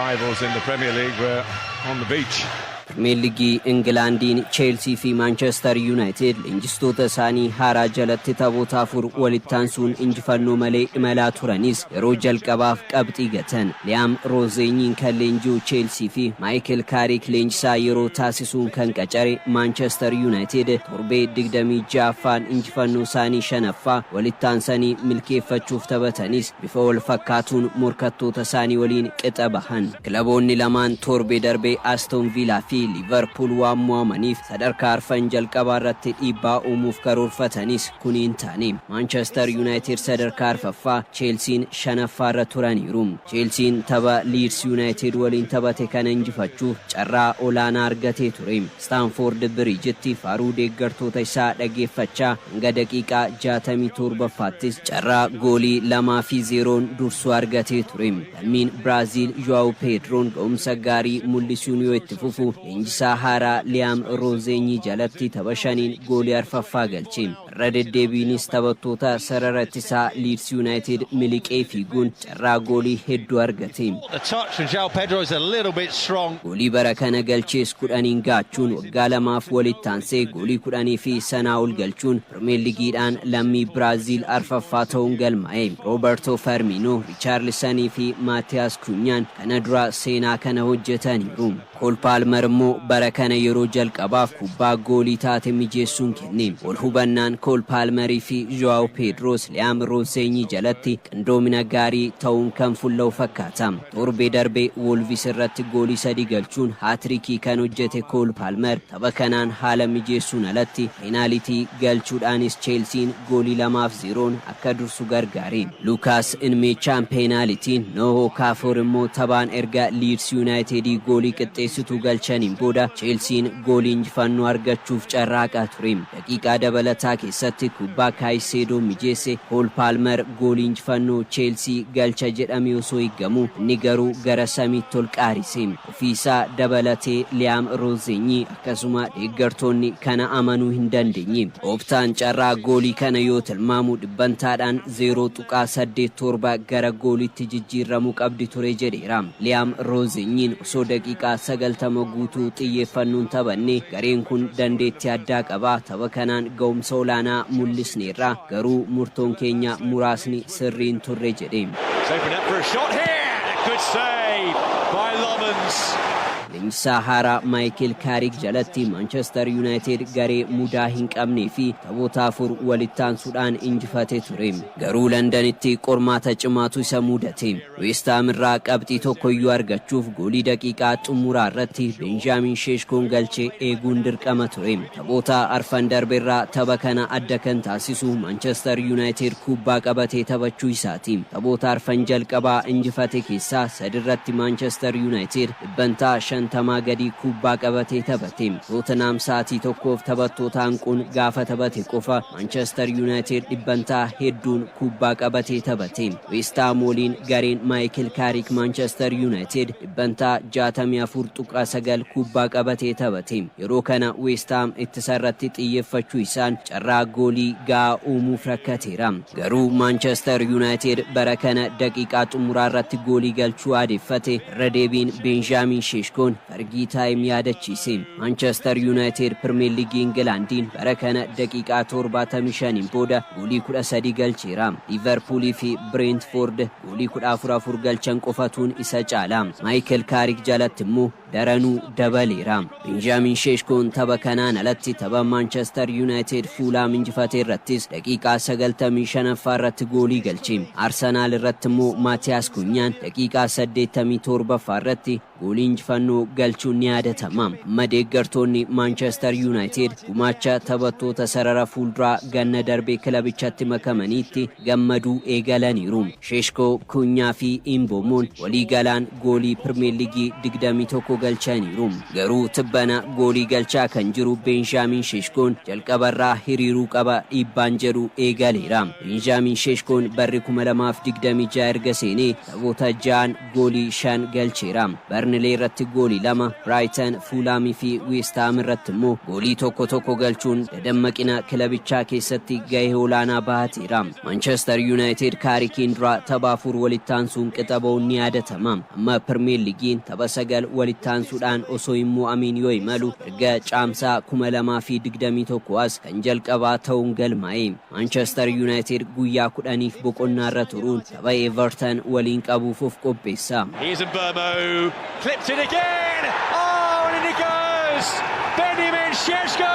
rivals in the Premier League were on the beach. Meeligi Englandin Chelsea fi Manchester United injistoota isaanii haaraa jalatti taphoota afur walittaansuun injifannoo malee imalaa turanis yeroo jalqabaaf qabxii gatan. Liam Rozenyin kan leenjuu Chelsea fi Michael Carrick leenjisaa yeroo taasisuun kan qacare Manchester United torbee 26ffaan injifannoo isaanii shanaffaa walittaansanii milkeeffachuuf taphatanis bifa wal fakkaatuun morkattoota isaanii waliin qixa bahan. Kilaboonni lamaan torbee darbee Aston Villa fi Liverpool waan mo'amaniif sadarkaa arfan jalqabaa irratti dhiibbaa uumuuf karoorfatanis kuniin taane. Manchester United sadarkaa arfaffaa, Chelsea shanaffaa irra turaniiru. Chelsea tapha Leeds United waliin taphate kana injifachuuf carraa olaanaa argatee ture. Stamford Bridgetti faaruu deeggartoota isaa dhageeffachaa hanga daqiiqaa 67ffaattis carraa goolii 2-0 dursuu argatee ture. Lammiin Brazil Joao Pedroon ga'umsa gaarii mul'isuun yoo itti fufu injisaa haaraa Liam Rozenyi jalatti tapha shaniin goolii arfaffaa galche. Irra deddeebiinis taphattoota sarara ittisaa Leeds United miliqee fiiguun carraa goolii hedduu argate. Goolii bara kana galchees 10 gaachuun waggaa lamaaf walittaansee goolii 10 fi sanaa ol galchuun Premier Ligiidhaan lammii Brazil arfaffaa ta'uun galmaa'e. Roberto Firmino, Richarlison fi Matheus Cunha kana dura seenaa kana hojjetaniiru. Cole Palmer immoo bara kana yeroo jalqabaaf kubbaa goolii taate mijeessuun kenne. Wal hubannaan Cole Palmer fi Joao Pedro Liam Rozenyi jalatti qindoomina gaarii ta'uun kan fulla'u fakkaata. Torbee darbee Wolves irratti goolii 3 galchuun haatriikii kan hojjete Cole Palmer tapha kanaan haala mijeessuun alatti peenaalitii galchuudhaanis Chelsea goolii 2-0 akka dursu gargaare. Lucas Nmechaan peenaalitiin, Noho Okafor immoo taphaan erga Leeds United goolii qixxeessitu galchaniin booda Chelsea goolii injifannoo argachuuf carraaqaa ture. Daqiiqaa dabalataa keessatti kubbaa Caicedo mijeesse Cole Palmer goolii injifannoo Chelsea galcha jedhame osoo eeggamu inni garuu gara samiitti ol qaarise. Ofiisaa dabalatee Liam Rozenyi akkasuma deeggartoonni kana amanuu hin dandeenye. Optaan carraa goolii kana yoo tilmaamu dhibbantaadhaan 0.87 gara gooliitti jijjiiramuu qabdi ture jedheera. Liam Rozenyin osoo daqiiqaa 90 guutuu xiyyeeffannoon taphanne gareen kun dandeettii addaa qaba. Tapha kanaan ga'umsa olaanaa mul'isneerra garuu murtoon keenya muraasni sirriin turre jedhe. Leenjisaa haaraa Michael Carrick jalatti Manchester United garee mudaa hin qabnee fi taphoota afur walittaansuudhaan injifate ture. Garuu Londanitti qormaata cimaatu isa mudate. West Ham irraa qabxii tokkoyyuu argachuuf goolii daqiiqaa xumuraa irratti Benjamin Sheshkoon galchee eeguun dirqama ture. Taphoota arfan darbeerraa tapha kana adda kan taasisu Manchester United kubbaa qabatee taphachuu isaati. Taphoota arfan jalqabaa injifate keessaa sadirratti Manchester United dhibbantaa 50 gadi kubbaa qabatee taphate. Tottenham sa'aatii tokkoof taphattoota hanquun gaafa taphate qofa Manchester United dhibbantaa hedduun kubbaa qabatee taphate. West Ham waliin gareen Michael Carrick Manchester United dhibbantaa 64.9 kubbaa qabatee taphate. Yeroo kana West Ham ittisa irratti xiyyeeffachuu isaan carraa goolii gahaa uumuuf rakkateera. Garuu Manchester United bara kana daqiiqaa xumuraa irratti goolii galchuu aadeffate. Irra deebiin Benjamin Sheshkoon fargii taayim yaadachiise. Manchester United Premier League Englandin bara kana daqiiqaa 75 booda goolii 13 galcheera. Liverpool fi Brentford goolii 14 galchan qofatuun isa caala. Michael Carrick jalatti immoo daranuu dabaleera. Benjamin Sheshkoon tapha kanaan alatti tapha Manchester United Fulham injifate irrattis daqiiqaa 95ffaa irratti goolii galche. Arsenal irratti immoo Matheus Cunha daqiiqaa 87ffaa irratti goolii injifannoo galchuun ni yaadatama. Deeggartoonni Manchester United gumaacha taphattoota sarara fuulduraa ganna darbee kilabichatti makamaniitti gammaduu eegalaniiru. Sheshko, Cunha fi Imbomoon walii galaan goolii Premier League 21 galchaniiru. Garuu tibbana goolii galchaa kan jiru Benjamin Sheshkoon jalqabarraa hiriiruu qaba dhiibbaan jedhu eegaleera. Benjamin Sheshkoon barri 2026 erga seenee taphoota 6 goolii 5 galcheera. Burnley irratti goolii 2, Brighton, Fulham fi West Ham irratti immoo goolii tokko galchuun dadammaqina kilabichaa keessatti gahee olaanaa bahateera. Manchester United kaarikiin dura tapha 4 walitti aansuun qixabuun ni yaadatama. Amma Premier League'n tapha 9 walitti aansuudhaan osoo hin mo'amin yoo imalu erga caamsaa 2021 as kan jalqabaa ta'uun galmaa'e. Manchester United guyyaa 10 boqonnaa irra turuun tapha Everton waliin qabuuf of qopheessa. Here's Mbeumo, clipped it again. Oh, and in it goes. Benjamin Šeško.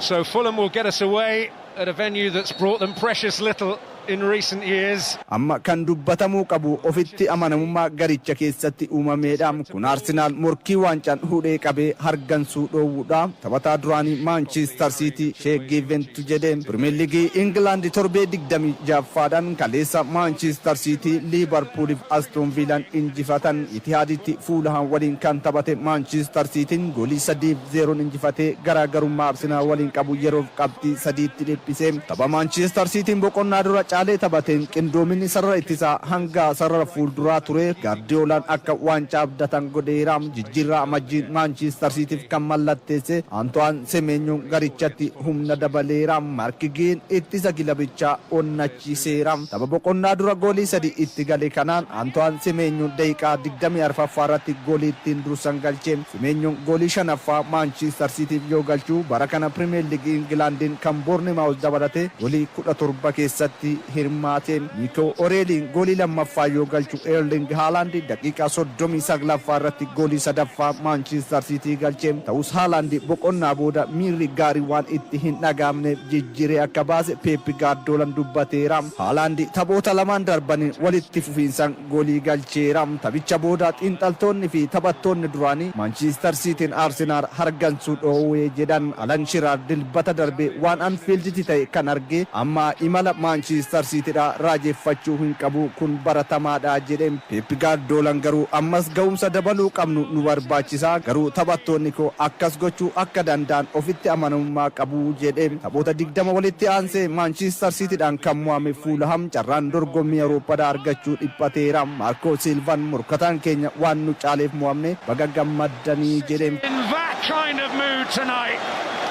So Fulham will get us away at a venue that's brought them precious little in recent years. Amma kan dubbatamuu qabu ofitti amanamummaa garicha keessatti uumameedha. Kun Arsenal morkii waancaan hudhee qabee hargansuu dhoowwudha. Taphataa duraanii Manchester City sheegii Juventus jedheen Premier League England torbee 26ffaadhaan kaleessa Manchester City Liverpool fi Aston Villa injifatan. Itihaaditti Fulham waliin kan taphate Manchester City goolii 3-0 injifatee garaagarummaa Arsenal waliin qabu yeroof qabxii 3tti dhiphise. Tapha Manchester City boqonnaa dura caalee taphateen qindoominni sarara ittisaa hanga sarara fuulduraa ture. Guardiolaan akka waancaa abdatan godheera. Jijjiirraa amajjiin Manchester Cityf kan mallatteesse Antoine Semenyoon garichatti humna dabaleera. Markigeen ittisa kilabichaa onnachiiseera. Tapha boqonnaa dura goolii 3 itti gale kanaan Antoine Semenyoon daqiiqaa 24ffaa irratti goolii ittiin dursan galche. Semenyoon goolii 5ffaa Manchester Cityf yoo galchu bara kana Premier League Englandin kan Bournemouth dabalate goolii 17 keessatti hirmaate. Nico O'Reilly'n goolii lammaffaa yoo galchu Erling Haaland daqiiqaa 39ffaa irratti goolii 3ffaa Manchester City galche. Ta'us Haaland boqonnaa booda miirri gaarii waan itti hin dhagaamne jijjiiree akka baase Pep Guardiolaan dubbateera. Haaland taphoota lamaan darbaniin walitti fufiinsan goolii galcheera. Taphicha booda xiinxaltoonni fi taphattoonni duraanii Manchester City'n Arsenal hargansuu dhoowwee jedhan. Alan Shearer dilbata darbe waan Anfielditti ta'e kan arge amma imala Manchester City'dha raajeffachuu hin qabu kun baratamaadha jedheen. Pep Guardiolaan garuu ammas ga'umsa dabaluu qabnu nu barbaachisa garuu taphattoonni koo akkas gochuu akka danda'an ofitti amanamummaa qabu jedheen. Taphoota 20 walitti aansee Manchester City'dhaan kan mo'ame Fulham carraan dorgommii Awurooppaadhaa argachuu dhiphateera. Marco Silvan morkataan keenya waan nu caaleef mo'amne baga gammaddanii jedheen. In that kind of mood tonight.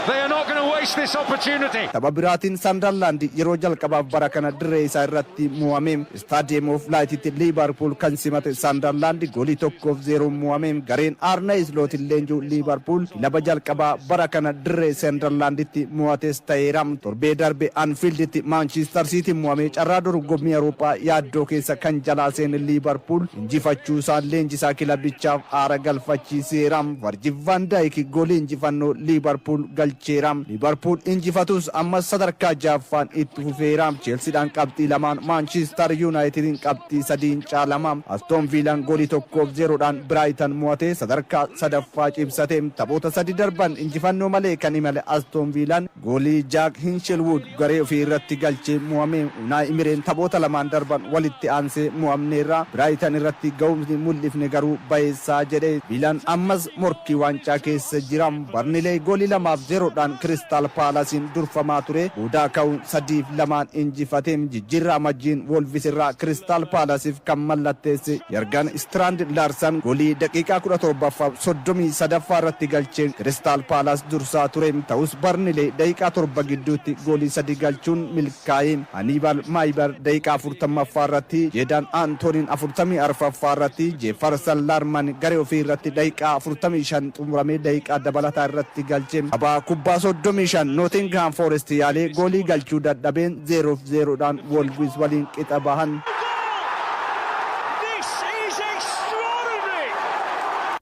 They are not going to waste this opportunity. Tapha biraatiin Sunderland yeroo jalqabaaf bara kana dirree isaa irratti mo'ame. Stadium of Light'tti Liverpool kan simate Sunderland goolii 1-0 mo'ame. Gareen Arne Slot leenjuu Liverpool kilaba jalqabaa bara kana dirree Sunderland'tti mo'ates ta'eera. Torbee darbe Anfield'tti Manchester City mo'ame. Carraa dorgommii Awurooppaa yaaddoo keessa kan jalaa seene Liverpool injifachuu isaa leenjisaa kilabichaaf aara galfachiiseera. Virgil van Dijk goolii injifannoo Liverpool Liverpool injifatus ammas sadarkaa 6ffaan itti fufeera. Chelsea'dhaan qabxii 2, Manchester United'n qabxii 3 caalama. Aston Villaan goolii 1-0dhaan Brighton mo'ate sadarkaa 3ffaa cimsate. Taphoota 3 darban injifannoo malee kan imale Aston Villaan goolii Jack Hinchelwood garee ofii irratti galchee mo'ame. Unai Emery'n taphoota 2 darban walitti aansee mo'amneerra. Brighton irratti ga'umsi mul'ifne garuu bayeessaa jedhe. Villaan ammas morkii waancaa keessa jira. Burnley goolii 2-0 dhaan Crystal Palace'n durfamaa ture. Boodaa ka'uun 3-2 injifate. Jijjiirraa amajjiin Wolves irraa Crystal Palace'if kan mallatteesse Jurgen Strand Larsen goolii daqiiqaa 17ffaa 33ffaa irratti galcheen Crystal Palace dursaa ture. Ta'us Burnley daqiiqaa 7 gidduutti goolii 3 galchuun milkaa'e. Hannibal Maiber daqiiqaa 40ffaa irratti, Jadon Anthony 44ffaa irratti, Jefferson Lerman garee ofii irratti daqiiqaa 45 xumuramee daqiiqaa dabalataa irratti galche. Kubbaa 35 Nottingham Forest yaalee goolii galchuu dadhabeen 0-0dhaan Wolves waliin qixa bahan.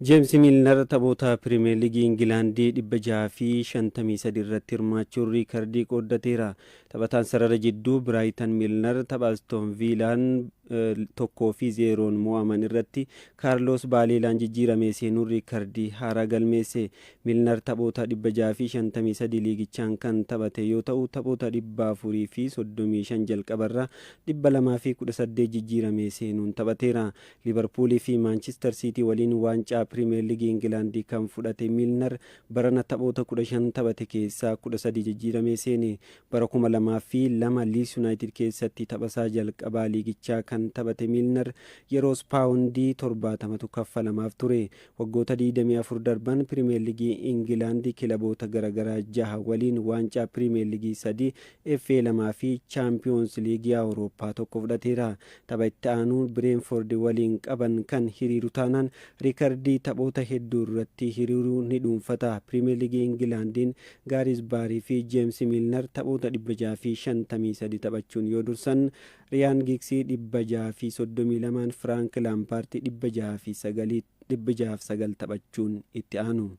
James Milner taphoota Premier League Ingilandi 653 irratti hirmaachuun riikardii qooddateera. Taphataan sarara jidduu Brighton Milner tapha Aston Villaan 1-0 mo'aman irratti Kaarlos Baaleelaan jijjiiramee seenuun riikardii haaraa galmeesse. Milnar taphoota 653 liigichaan kan taphate yoo ta'u taphoota 435 jalqabarraa 218 jijjiiramee seenuun taphateera. Liverpoolii fi Maanchister Siitii waliin waancaa Pirimeer Liigii Ingilaandii kan fudhate Milnar barana taphoota 15 taphate keessaa 13 jijjiiramee seene. Bara 2002 Liis Yuunaayitid keessatti taphasaa jalqabaa liigichaa kan taphate Milnar yeroos paawundii 70tu kaffalamaaf ture. Waggoota 24 darban Pirimeer Liigii Ingilaandii kilaboota garaagaraa 6 waliin waancaa Pirimeer Liigii 3, FA 2 fi Chaampiyoons Liigii Awurooppaa 1 fudhateera. Tapha itti aanu Bireentfoord waliin qaban kan hiriiru taanaan riikardii taphoota hedduu irratti hiriiruu ni dhuunfata. Pirimeer Liigii Ingilaandiin Gaaris Baarii fi Jeems Milnar taphoota 653 taphachuun yoo dursan, Riyaan Gigsii 632, Firaank Laampaartii 609 taphachuun itti aanu.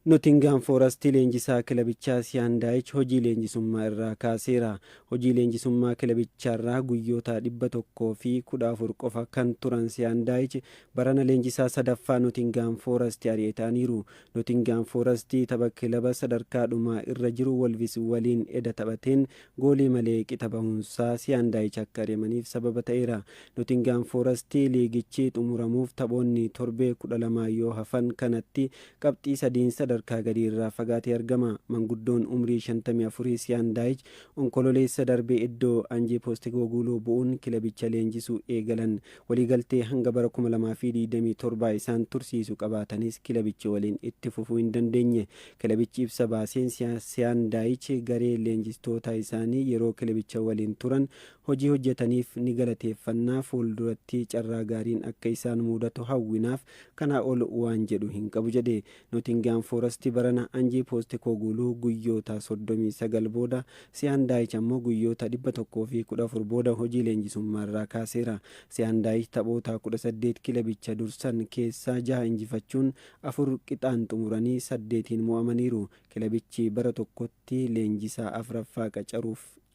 Nottingham Forest leenjisaa kilabichaa Siyaan Daayich hojii leenjisummaa irraa kaaseera. Hojii leenjisummaa kilabicharraa guyyoota 114 qofa kan turan Siyaan Daayich barana leenjisaa sadaffaa Nottingham Forest ari'ataniiru. Nottingham Forest tapha kilaba sadarkaa dhumaa irra jiru Wolves waliin eda taphateen goolii malee qixa bahuunsaa Siyaan Daayich akka ari'amaniif sababa ta'eera. Nottingham Forest liigichi xumuramuuf taphoonni torbee 12 yoo hafan kanatti qabxii 3 sadarkaa gadii irraa fagaatee argama. Manguddoon umrii 54 Siyaan Daayich onkololeessa darbee iddoo Anji Postecoglou bu'uun kilabicha leenjisuu eegalan. Waliigaltee hanga bara 2027 isaan tursiisu qabaatanis kilabichi waliin itti fufuu hin dandeenye. Kilabichi ibsa baaseen Siyaan Daayich garee leenjistoota isaanii yeroo kilabicha waliin turan hojii hojjetaniif ni galateeffannaa, fuulduratti carraa gaariin akka isaan mudatu hawwinaaf kanaa ol waan jedhu hin qabu jedhe. Nottingham Forest barana Anji Postecoglou guyyoota 39 booda, Siyaan Daayich ammoo guyyoota 114 booda hojii leenjisummaa irraa kaaseera. Siyaan Daayich taphoota 18 kilabicha dursan keessaa 6 injifachuun 4 qixaan xumuranii 8 mo'amaniiru. Kilabichi bara tokkotti leenjisaa 4ffaa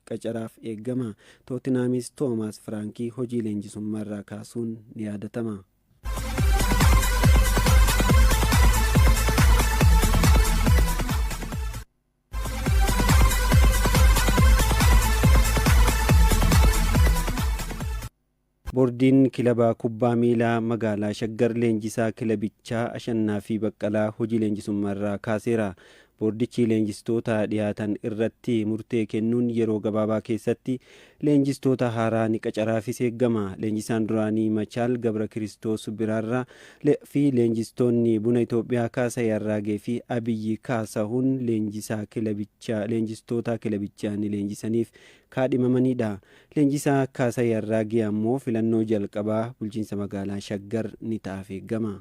qacaraaf eegama. Tootinaamis Toomaas Firaankii hojii leenjisummaa irraa kaasuun ni yaadatama. Boordiin kilaba kubbaa miilaa magaalaa Shaggar leenjisaa kilabichaa Ashannaa fi Baqqalaa hojii leenjisummaa irraa kaaseera. Boordichi leenjistoota dhiyaatan irratti murtee kennuun yeroo gabaabaa keessatti leenjistoota haaraa ni qacaraafis eegama. Leenjisaan duraanii Machaal Gabra Kiristoos Biraarraa fi leenjistoonni Buna Itoophiyaa Kaasay Arraagee fi Abiyyi Kaasahuun leenjistoota kilabichaa ni leenjisaniif kaadhimamanidha. Leenjisaa Kaasay Arraagee ammoo filannoo jalqabaa bulchiinsa magaalaa Shaggar ni ta'aaf eegama.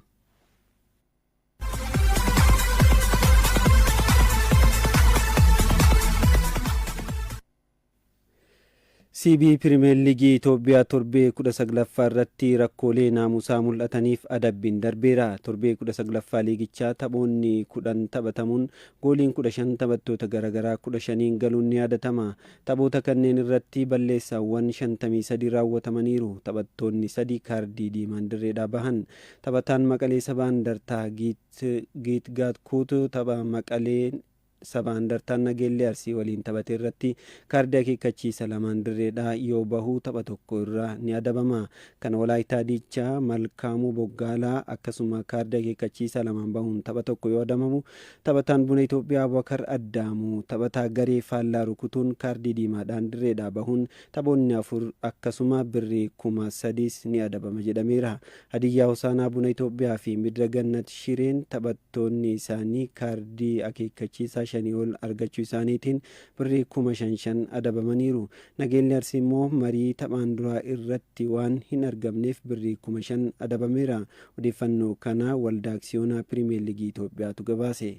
CB Pirimeer Liigii Itoophiyaa torbee 19ffaa irratti rakkoolee naamusaa mul'ataniif adabbiin darbeera. Torbee 19ffaa liigichaa taphoonni 10 taphatamuun gooliin 15 taphattoota garaagaraa 15 galuun ni yaadatama. Taphoota kanneen irratti balleessaawwan 53 raawwatamaniiru. Taphattoonni 3 kaardii diimaan dirreedhaa bahan. Taphataan Maqalee Sabaa Indartaa Giit Gaatkuutu tapha Maqalee Sabaa Indartaan Nageellee Arsii waliin taphate irratti kaardii akeekkachiisa lamaan dirreedhaa yoo bahu tapha tokko irraa ni adabama. Kan Walaayittaa Diichaa Malkaamuu Boggaalaa akkasuma kaardii akeekkachiisa lamaan bahuun tapha tokko yoo adabamu, taphataan Buna Itoophiyaa Abubakar Addaamuu taphataa garee faallaa rukutuun kaardii diimaadhaan dirreedhaa bahuun taphoonni 4 akkasuma birrii 3,000 ni adabama jedhameera. Hadiyyaa Hosaanaa Buna Itoophiyaa fi Midra Gannat Shireen taphattoonni isaanii kaardii akeekkachiisa 5 ol argachuu isaaniitiin birrii 5,500 adabamaniiru. Nageellee Arsii immoo marii taphaan duraa irratti waan hin argamneef birrii 5,000 adabameera. Odeeffannoo kana waldaa aksiyoonaa Pirimeer Liigii Itoophiyaatu gabaase.